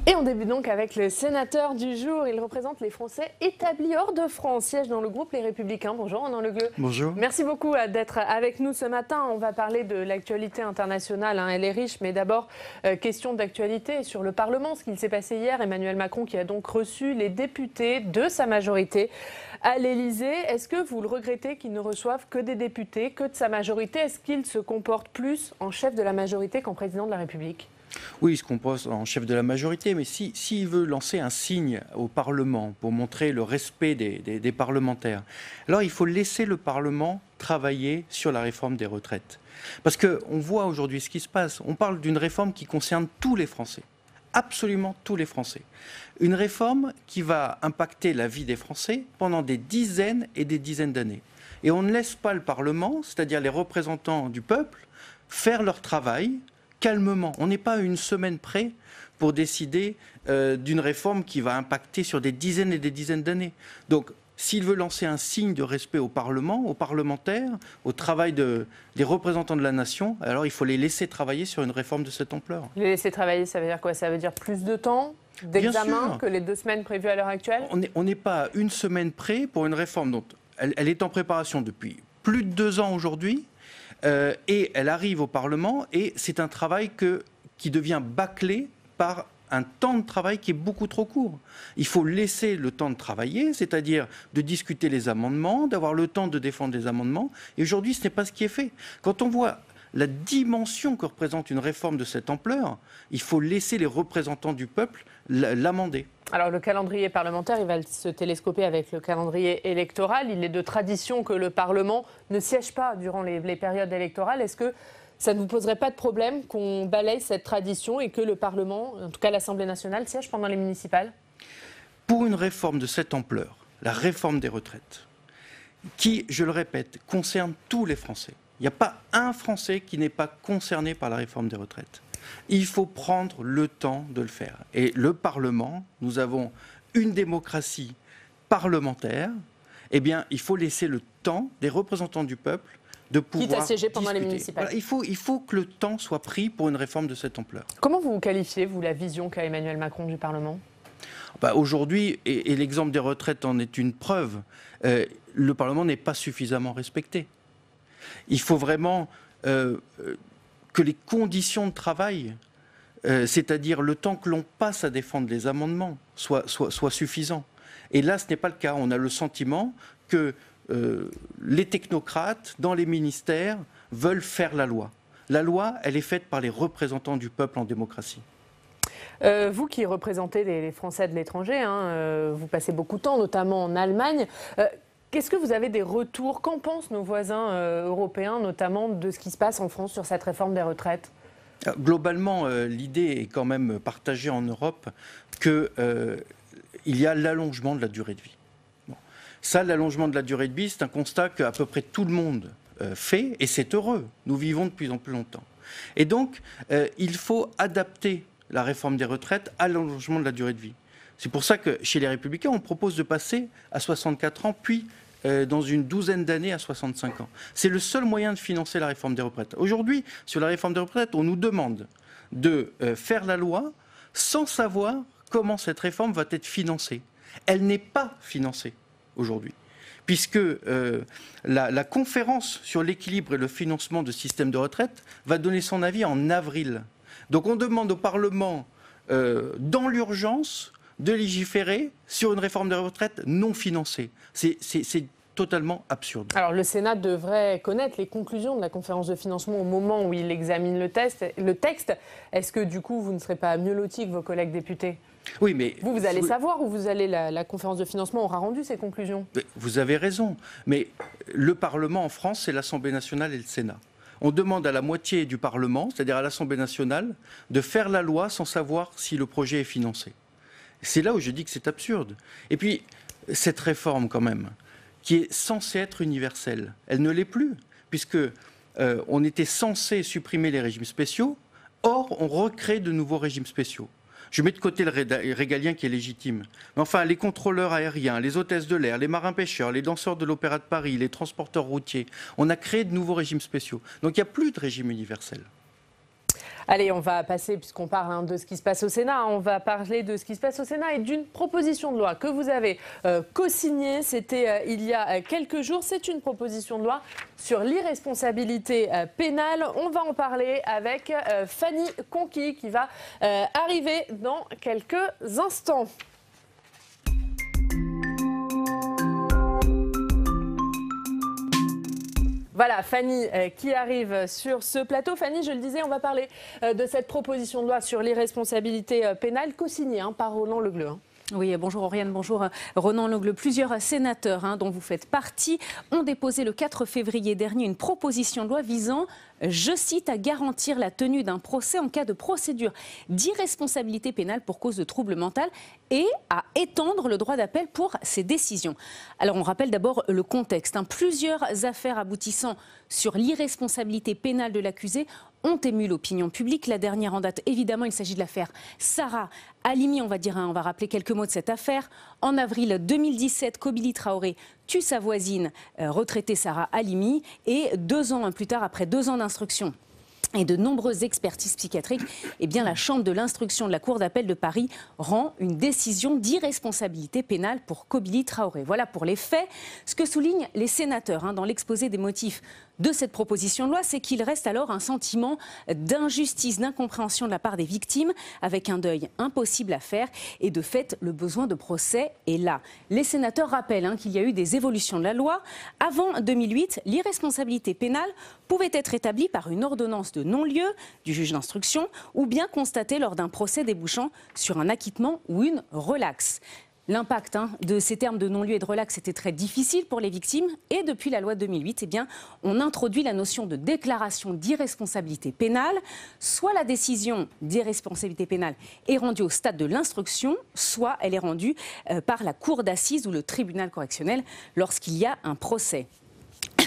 Et on débute donc avec le sénateur du jour. Il représente les Français établis hors de France, siège dans le groupe Les Républicains. Bonjour Ronan Le Gleut. Bonjour. Merci beaucoup d'être avec nous ce matin. On va parler de l'actualité internationale, elle est riche, mais d'abord question d'actualité sur le Parlement, ce qu'il s'est passé hier. Emmanuel Macron qui a donc reçu les députés de sa majorité à l'Élysée. Est-ce que vous le regrettez qu'ils ne reçoivent que des députés, que de sa majorité? Est-ce qu'il se comporte plus en chef de la majorité qu'en président de la République? Oui, il se compose en chef de la majorité, mais s'il veut lancer un signe au Parlement pour montrer le respect des parlementaires, alors il faut laisser le Parlement travailler sur la réforme des retraites. Parce qu'on voit aujourd'hui ce qui se passe. On parle d'une réforme qui concerne tous les Français, absolument tous les Français. Une réforme qui va impacter la vie des Français pendant des dizaines et des dizaines d'années. Et on ne laisse pas le Parlement, c'est-à-dire les représentants du peuple, faire leur travail calmement. On n'est pas à une semaine près pour décider d'une réforme qui va impacter sur des dizaines et des dizaines d'années. Donc, s'il veut lancer un signe de respect au Parlement, aux parlementaires, au travail des représentants de la nation, alors il faut les laisser travailler sur une réforme de cette ampleur. Les laisser travailler, ça veut dire quoi? Ça veut dire plus de temps d'examen que les 2 semaines prévues à l'heure actuelle? On n'est pas à une semaine près pour une réforme dont elle est en préparation depuis plus de 2 ans aujourd'hui. Et elle arrive au Parlement et c'est un travail qui devient bâclé par un temps de travail qui est beaucoup trop court. Il faut laisser le temps de travailler, c'est-à-dire de discuter les amendements, d'avoir le temps de défendre les amendements. Et aujourd'hui, ce n'est pas ce qui est fait. Quand on voit la dimension que représente une réforme de cette ampleur, il faut laisser les représentants du peuple l'amender. Alors le calendrier parlementaire, il va se télescoper avec le calendrier électoral. Il est de tradition que le Parlement ne siège pas durant les périodes électorales. Est-ce que ça ne vous poserait pas de problème qu'on balaye cette tradition et que le Parlement, en tout cas l'Assemblée nationale, siège pendant les municipales? Pour une réforme de cette ampleur, la réforme des retraites, qui, je le répète, concerne tous les Français. Il n'y a pas un Français qui n'est pas concerné par la réforme des retraites. Il faut prendre le temps de le faire. Et le Parlement, nous avons une démocratie parlementaire, eh bien, il faut laisser le temps des représentants du peuple de pouvoir quitte à siéger pendant discuter. les municipales. Voilà, il faut que le temps soit pris pour une réforme de cette ampleur. Comment vous qualifiez, vous, la vision qu'a Emmanuel Macron du Parlement? Aujourd'hui, et l'exemple des retraites en est une preuve, le Parlement n'est pas suffisamment respecté. Il faut vraiment que les conditions de travail, c'est-à-dire le temps que l'on passe à défendre les amendements, soient suffisants. Et là, ce n'est pas le cas. On a le sentiment que les technocrates, dans les ministères, veulent faire la loi. La loi, elle est faite par les représentants du peuple en démocratie. Vous qui représentez les Français de l'étranger, vous passez beaucoup de temps, notamment en Allemagne. Qu'est-ce que vous avez des retours? Qu'en pensent nos voisins européens, notamment de ce qui se passe en France sur cette réforme des retraites? Globalement, l'idée est quand même partagée en Europe qu'il y a l'allongement de la durée de vie. Bon. Ça, l'allongement de la durée de vie, c'est un constat qu'à peu près tout le monde fait, et c'est heureux. Nous vivons de plus en plus longtemps. Et donc, il faut adapter la réforme des retraites à l'allongement de la durée de vie. C'est pour ça que chez les Républicains, on propose de passer à 64 ans, puis dans une douzaine d'années à 65 ans. C'est le seul moyen de financer la réforme des retraites. Aujourd'hui, sur la réforme des retraites, on nous demande de faire la loi sans savoir comment cette réforme va être financée. Elle n'est pas financée aujourd'hui, puisque la conférence sur l'équilibre et le financement de système de retraite va donner son avis en avril. Donc on demande au Parlement, dans l'urgence, de légiférer sur une réforme des retraites non financée. C'est totalement absurde. Alors le Sénat devrait connaître les conclusions de la conférence de financement au moment où il examine le texte. Est-ce que du coup vous ne serez pas mieux lotis que vos collègues députés? Oui, mais vous allez savoir où vous allez, la conférence de financement aura rendu ses conclusions. Vous avez raison, mais le Parlement en France, c'est l'Assemblée nationale et le Sénat. On demande à la moitié du Parlement, c'est-à-dire à l'Assemblée nationale, de faire la loi sans savoir si le projet est financé. C'est là où je dis que c'est absurde. Et puis, cette réforme quand même, qui est censée être universelle, elle ne l'est plus, puisque on était censé supprimer les régimes spéciaux, or on recrée de nouveaux régimes spéciaux. Je mets de côté le régalien qui est légitime. Mais enfin, les contrôleurs aériens, les hôtesses de l'air, les marins-pêcheurs, les danseurs de l'Opéra de Paris, les transporteurs routiers, on a créé de nouveaux régimes spéciaux. Donc il n'y a plus de régime universel. Allez, on va passer, puisqu'on parle de ce qui se passe au Sénat, on va parler de ce qui se passe au Sénat et d'une proposition de loi que vous avez co-signée. C'était il y a quelques jours. C'est une proposition de loi sur l'irresponsabilité pénale. On va en parler avec Fanny Conqui qui va arriver dans quelques instants. Voilà, Fanny qui arrive sur ce plateau. Fanny, je le disais, on va parler de cette proposition de loi sur l'irresponsabilité pénale co-signée par Ronan Le Gleut. Oui, bonjour Oriane, bonjour Ronan Le Gleut. Plusieurs sénateurs dont vous faites partie ont déposé le 4 février dernier une proposition de loi visant, je cite, à garantir la tenue d'un procès en cas de procédure d'irresponsabilité pénale pour cause de trouble mental et à étendre le droit d'appel pour ces décisions. Alors on rappelle d'abord le contexte. Plusieurs affaires aboutissant sur l'irresponsabilité pénale de l'accusé ont ému l'opinion publique. La dernière en date, évidemment, il s'agit de l'affaire Sarah Halimi. On va rappeler quelques mots de cette affaire. En avril 2017, Kobili Traoré tue sa voisine, retraitée Sarah Halimi, et 2 ans plus tard, après 2 ans d'instruction et de nombreuses expertises psychiatriques, la Chambre de l'instruction de la Cour d'appel de Paris rend une décision d'irresponsabilité pénale pour Kobili Traoré. Voilà pour les faits. Ce que soulignent les sénateurs dans l'exposé des motifs de cette proposition de loi, c'est qu'il reste alors un sentiment d'injustice, d'incompréhension de la part des victimes, avec un deuil impossible à faire et de fait le besoin de procès est là. Les sénateurs rappellent qu'il y a eu des évolutions de la loi. Avant 2008, l'irresponsabilité pénale pouvait être établie par une ordonnance de non-lieu du juge d'instruction ou bien constatée lors d'un procès débouchant sur un acquittement ou une relaxe. L'impact de ces termes de non-lieu et de relax était très difficile pour les victimes et depuis la loi 2008, on introduit la notion de déclaration d'irresponsabilité pénale. Soit la décision d'irresponsabilité pénale est rendue au stade de l'instruction, soit elle est rendue par la cour d'assises ou le tribunal correctionnel lorsqu'il y a un procès.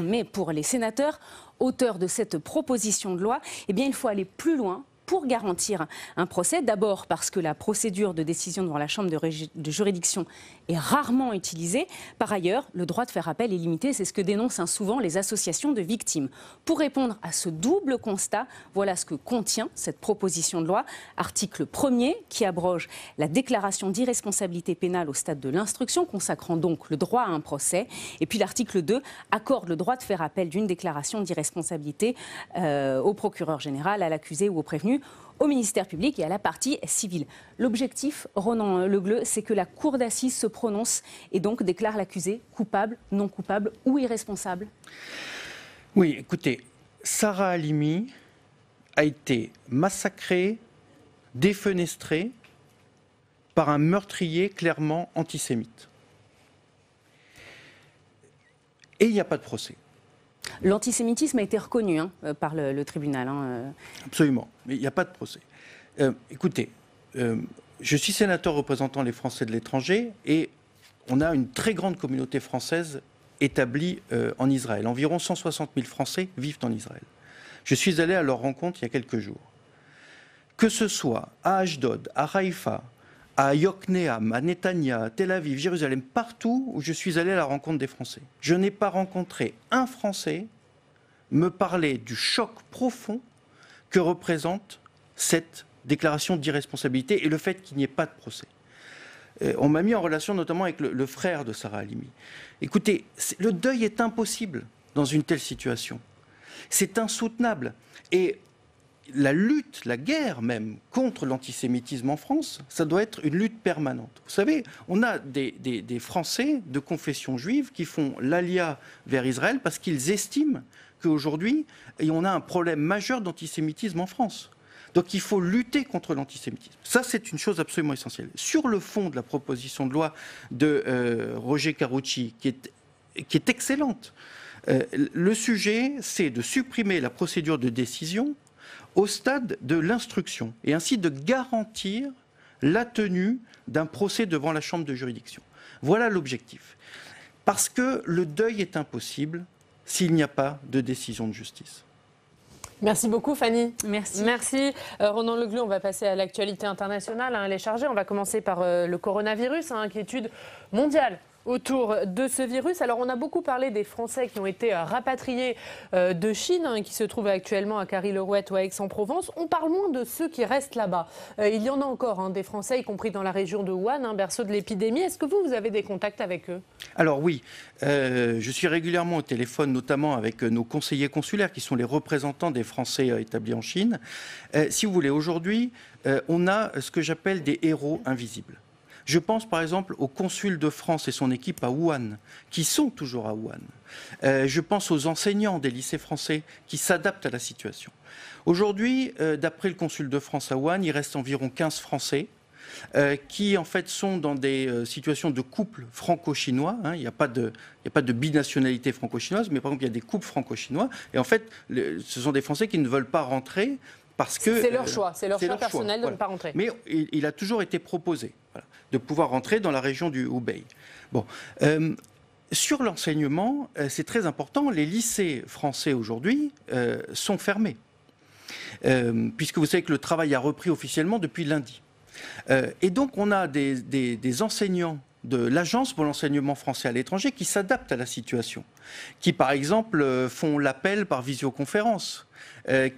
Mais pour les sénateurs, auteurs de cette proposition de loi, il faut aller plus loin pour garantir un procès. D'abord parce que la procédure de décision devant la chambre de juridiction est rarement utilisée. Par ailleurs, le droit de faire appel est limité. C'est ce que dénoncent souvent les associations de victimes. Pour répondre à ce double constat, voilà ce que contient cette proposition de loi. Article 1er qui abroge la déclaration d'irresponsabilité pénale au stade de l'instruction, consacrant donc le droit à un procès. Et puis l'article 2 accorde le droit de faire appel d'une déclaration d'irresponsabilité au procureur général, à l'accusé ou au prévenu, au ministère public et à la partie civile. L'objectif, Ronan Le Gleut, c'est que la cour d'assises se prononce et donc déclare l'accusé coupable, non coupable ou irresponsable. Oui, écoutez, Sarah Halimi a été massacrée, défenestrée par un meurtrier clairement antisémite. Et il n'y a pas de procès. L'antisémitisme a été reconnu par le tribunal. Absolument, mais il n'y a pas de procès. Écoutez, je suis sénateur représentant les Français de l'étranger et on a une très grande communauté française établie en Israël. Environ 160 000 Français vivent en Israël. Je suis allé à leur rencontre il y a quelques jours. Que ce soit à Ashdod, à Haïfa, à Yokneam, à Netanya, à Tel Aviv, Jérusalem, partout où je suis allé à la rencontre des Français. Je n'ai pas rencontré un Français me parler du choc profond que représente cette déclaration d'irresponsabilité et le fait qu'il n'y ait pas de procès. On m'a mis en relation notamment avec le frère de Sarah Halimi. Écoutez, le deuil est impossible dans une telle situation. C'est insoutenable. Et la lutte, la guerre même, contre l'antisémitisme en France, ça doit être une lutte permanente. Vous savez, on a des Français de confession juive qui font l'alia vers Israël parce qu'ils estiment qu'aujourd'hui, on a un problème majeur d'antisémitisme en France. Donc il faut lutter contre l'antisémitisme. Ça, c'est une chose absolument essentielle. Sur le fond de la proposition de loi de Roger Karoutchi, qui est excellente, le sujet, c'est de supprimer la procédure de décision au stade de l'instruction et ainsi de garantir la tenue d'un procès devant la chambre de juridiction. Voilà l'objectif. Parce que le deuil est impossible s'il n'y a pas de décision de justice. Merci beaucoup Fanny. Merci. Merci Ronan Le Gleut. On va passer à l'actualité internationale. Elle est chargée. On va commencer par le coronavirus, inquiétude mondiale autour de ce virus. Alors, on a beaucoup parlé des Français qui ont été rapatriés de Chine, qui se trouvent actuellement à Carry-le-Rouet ou à Aix-en-Provence. On parle moins de ceux qui restent là-bas. Il y en a encore, des Français, y compris dans la région de Wuhan, berceau de l'épidémie. Est-ce que vous avez des contacts avec eux? Alors oui, je suis régulièrement au téléphone, notamment avec nos conseillers consulaires, qui sont les représentants des Français établis en Chine. Si vous voulez, aujourd'hui, on a ce que j'appelle des héros invisibles. Je pense par exemple au consul de France et son équipe à Wuhan, qui sont toujours à Wuhan. Je pense aux enseignants des lycées français qui s'adaptent à la situation. Aujourd'hui, d'après le consul de France à Wuhan, il reste environ 15 Français qui en fait sont dans des situations de couple franco-chinois. Il n'y a pas de binationalité franco-chinoise, mais par exemple il y a des couples franco-chinois. Et en fait, ce sont des Français qui ne veulent pas rentrer. C'est leur choix, personnel de voilà. ne pas rentrer. Mais il a toujours été proposé de pouvoir rentrer dans la région du Hubei. Bon, sur l'enseignement, c'est très important. Les lycées français aujourd'hui sont fermés, puisque vous savez que le travail a repris officiellement depuis lundi. Et donc on a des enseignants de l'Agence pour l'enseignement français à l'étranger qui s'adaptent à la situation, qui par exemple font l'appel par visioconférence,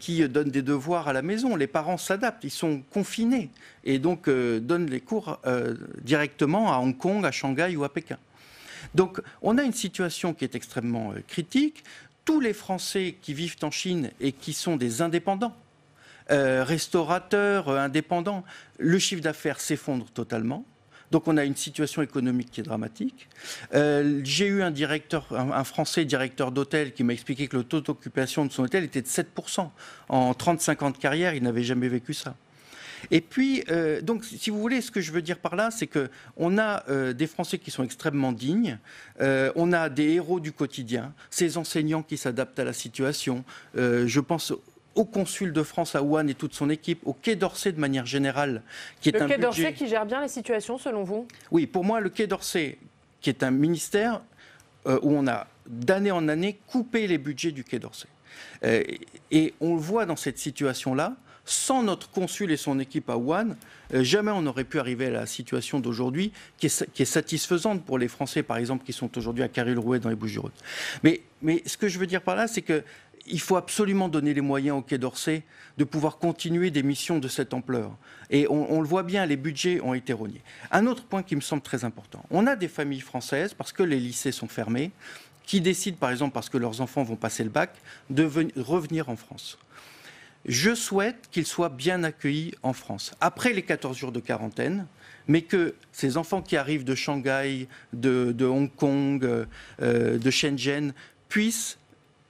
qui donnent des devoirs à la maison. Les parents s'adaptent, ils sont confinés et donc donnent les cours directement à Hong Kong, à Shanghai ou à Pékin. Donc on a une situation qui est extrêmement critique. Tous les Français qui vivent en Chine et qui sont des indépendants, restaurateurs, indépendants, le chiffre d'affaires s'effondre totalement. Donc on a une situation économique qui est dramatique. J'ai eu un Français directeur d'hôtel qui m'a expliqué que le taux d'occupation de son hôtel était de 7%. En 35 ans de carrière, il n'avait jamais vécu ça. Et puis, donc, si vous voulez, ce que je veux dire par là, c'est qu'on a des Français qui sont extrêmement dignes, on a des héros du quotidien, ces enseignants qui s'adaptent à la situation. Je pense au consul de France à Wuhan et toute son équipe, au Quai d'Orsay de manière générale, qui est un budget... Le Quai d'Orsay qui gère bien la situation, selon vous? Oui, pour moi, le Quai d'Orsay, qui est un ministère où on a d'année en année coupé les budgets du Quai d'Orsay. Et on le voit dans cette situation-là, sans notre consul et son équipe à Wuhan, jamais on n'aurait pu arriver à la situation d'aujourd'hui qui est satisfaisante pour les Français, par exemple, qui sont aujourd'hui à Carry-le-Rouet dans les Bouches-du-Rhône. Mais ce que je veux dire par là, c'est qu'il faut absolument donner les moyens au Quai d'Orsay de pouvoir continuer des missions de cette ampleur. Et on le voit bien, les budgets ont été rognés. Un autre point qui me semble très important, on a des familles françaises, parce que les lycées sont fermés, qui décident, par exemple, parce que leurs enfants vont passer le bac, de revenir en France. Je souhaite qu'ils soient bien accueillis en France, après les 14 jours de quarantaine, mais que ces enfants qui arrivent de Shanghai, de Hong Kong, de Shenzhen, puissent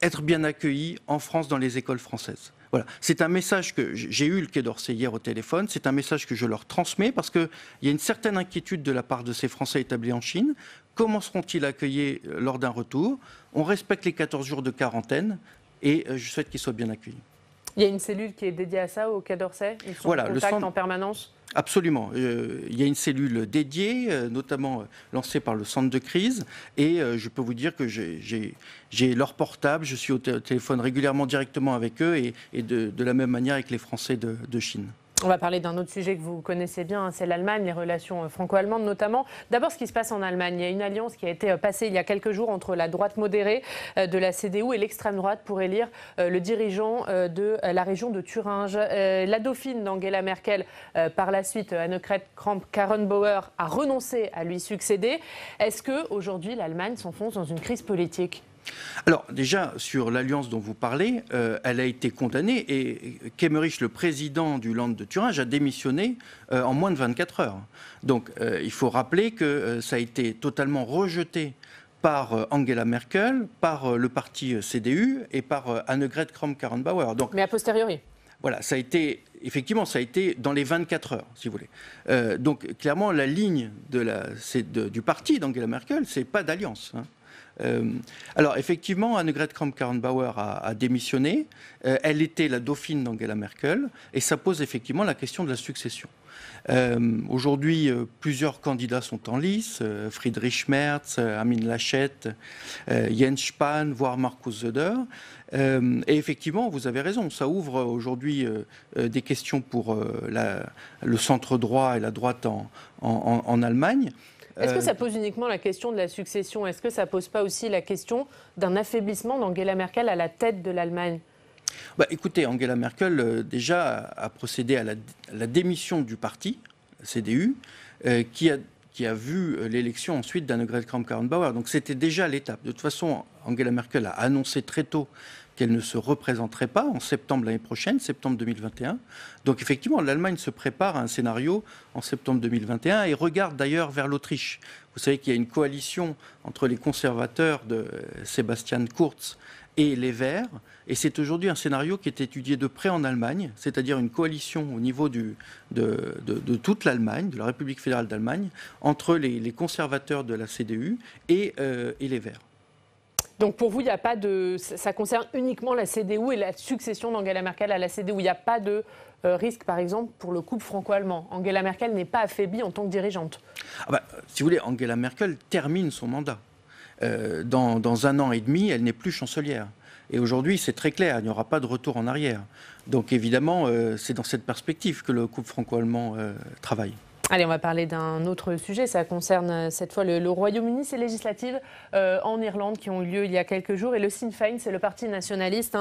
être bien accueillis en France dans les écoles françaises. Voilà. C'est un message que j'ai eu le Quai d'Orsay hier au téléphone, c'est un message que je leur transmets parce qu'il y a une certaine inquiétude de la part de ces Français établis en Chine. Comment seront-ils accueillis lors d'un retour? On respecte les 14 jours de quarantaine et je souhaite qu'ils soient bien accueillis. Il y a une cellule qui est dédiée à ça au Quai d'Orsay? Ils sont en contact en permanence? Absolument. Il y a une cellule dédiée, notamment lancée par le centre de crise. Et je peux vous dire que j'ai leur portable, je suis au téléphone régulièrement directement avec eux et de la même manière avec les Français de Chine. On va parler d'un autre sujet que vous connaissez bien, c'est l'Allemagne, les relations franco-allemandes notamment. D'abord, ce qui se passe en Allemagne. Il y a une alliance qui a été passée il y a quelques jours entre la droite modérée de la CDU et l'extrême droite pour élire le dirigeant de la région de Thuringe. La dauphine d'Angela Merkel, par la suite, Annegret Kramp-Karrenbauer, a renoncé à lui succéder. Est-ce qu'aujourd'hui, l'Allemagne s'enfonce dans une crise politique ? Alors déjà, sur l'alliance dont vous parlez, elle a été condamnée et Kemmerich, le président du Land de Thuringe, a démissionné en moins de 24 heures. Donc il faut rappeler que ça a été totalement rejeté par Angela Merkel, par le parti CDU et par Annegret Kramp-Karrenbauer. Mais a posteriori. Voilà, ça a été dans les 24 heures, si vous voulez. Donc clairement, la ligne du parti d'Angela Merkel, c'est pas d'alliance, hein. Alors effectivement, Annegret Kramp-Karrenbauer a démissionné. Elle était la dauphine d'Angela Merkel et ça pose effectivement la question de la succession. Aujourd'hui, plusieurs candidats sont en lice, Friedrich Merz, Armin Laschet, Jens Spahn, voire Markus Söder. Et effectivement, vous avez raison, ça ouvre aujourd'hui des questions pour le centre droit et la droite en Allemagne. Est-ce que ça pose uniquement la question de la succession? Est-ce que ça ne pose pas aussi la question d'un affaiblissement d'Angela Merkel à la tête de l'Allemagne? Écoutez, Angela Merkel déjà a procédé à la démission du parti, CDU, qui a vu l'élection ensuite d'Annegret Kramp-Karrenbauer. Donc c'était déjà l'étape. De toute façon, Angela Merkel a annoncé très tôt qu'elle ne se représenterait pas en septembre l'année prochaine, septembre 2021. Donc effectivement, l'Allemagne se prépare à un scénario en septembre 2021 et regarde d'ailleurs vers l'Autriche. Vous savez qu'il y a une coalition entre les conservateurs de Sebastian Kurz et les Verts, et c'est aujourd'hui un scénario qui est étudié de près en Allemagne, c'est-à-dire une coalition au niveau de toute l'Allemagne, de la République fédérale d'Allemagne, entre les conservateurs de la CDU et les Verts. Donc pour vous, il n'y a pas de, ça concerne uniquement la CDU et la succession d'Angela Merkel à la CDU. Il n'y a pas de risque, par exemple, pour le couple franco-allemand. Angela Merkel n'est pas affaiblie en tant que dirigeante. Si vous voulez, Angela Merkel termine son mandat. Dans 1 an et demi, elle n'est plus chancelière. Et aujourd'hui, c'est très clair, il n'y aura pas de retour en arrière. Donc évidemment, c'est dans cette perspective que le couple franco-allemand travaille. Allez, on va parler d'un autre sujet. Ça concerne cette fois le Royaume-Uni. Ces législatives en Irlande qui ont eu lieu il y a quelques jours. Et le Sinn Féin, c'est le parti nationaliste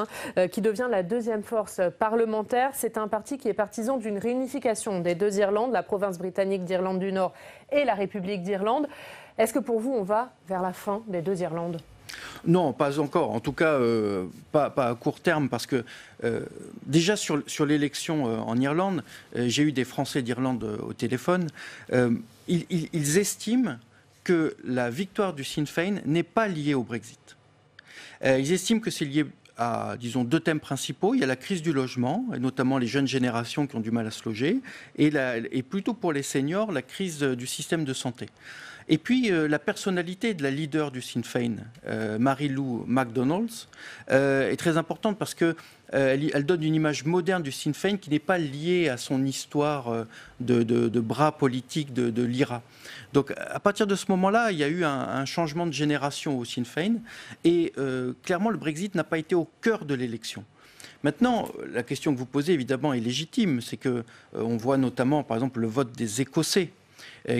qui devient la deuxième force parlementaire. C'est un parti qui est partisan d'une réunification des deux Irlandes, la province britannique d'Irlande du Nord et la République d'Irlande. Est-ce que pour vous, on va vers la fin des deux Irlandes ? Non, pas encore. En tout cas, pas à court terme, parce que déjà sur l'élection en Irlande, j'ai eu des Français d'Irlande au téléphone. Ils estiment que la victoire du Sinn Féin n'est pas liée au Brexit. Ils estiment que c'est lié à, disons, 2 thèmes principaux. Il y a la crise du logement, et notamment les jeunes générations qui ont du mal à se loger, et plutôt pour les seniors, la crise du système de santé. Et puis, la personnalité de la leader du Sinn Féin, Mary-Lou McDonald, est très importante parce qu'elle donne une image moderne du Sinn Féin qui n'est pas liée à son histoire de bras politique de l'IRA. Donc, à partir de ce moment-là, il y a eu un changement de génération au Sinn Féin. Et clairement, le Brexit n'a pas été au cœur de l'élection. Maintenant, la question que vous posez, évidemment, est légitime. C'est qu'on voit notamment, par exemple, le vote des Écossais,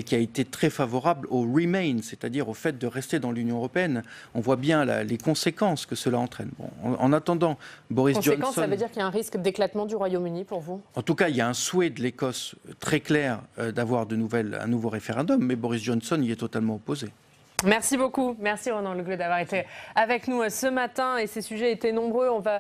qui a été très favorable au Remain, c'est-à-dire au fait de rester dans l'Union européenne. On voit bien les conséquences que cela entraîne. Bon, en attendant, Boris Johnson... Ça veut dire qu'il y a un risque d'éclatement du Royaume-Uni pour vous? En tout cas, il y a un souhait de l'Écosse très clair d'avoir un nouveau référendum, mais Boris Johnson y est totalement opposé. Merci beaucoup. Merci Ronan Le Gleut d'avoir été avec nous ce matin. Et ces sujets étaient nombreux. On va...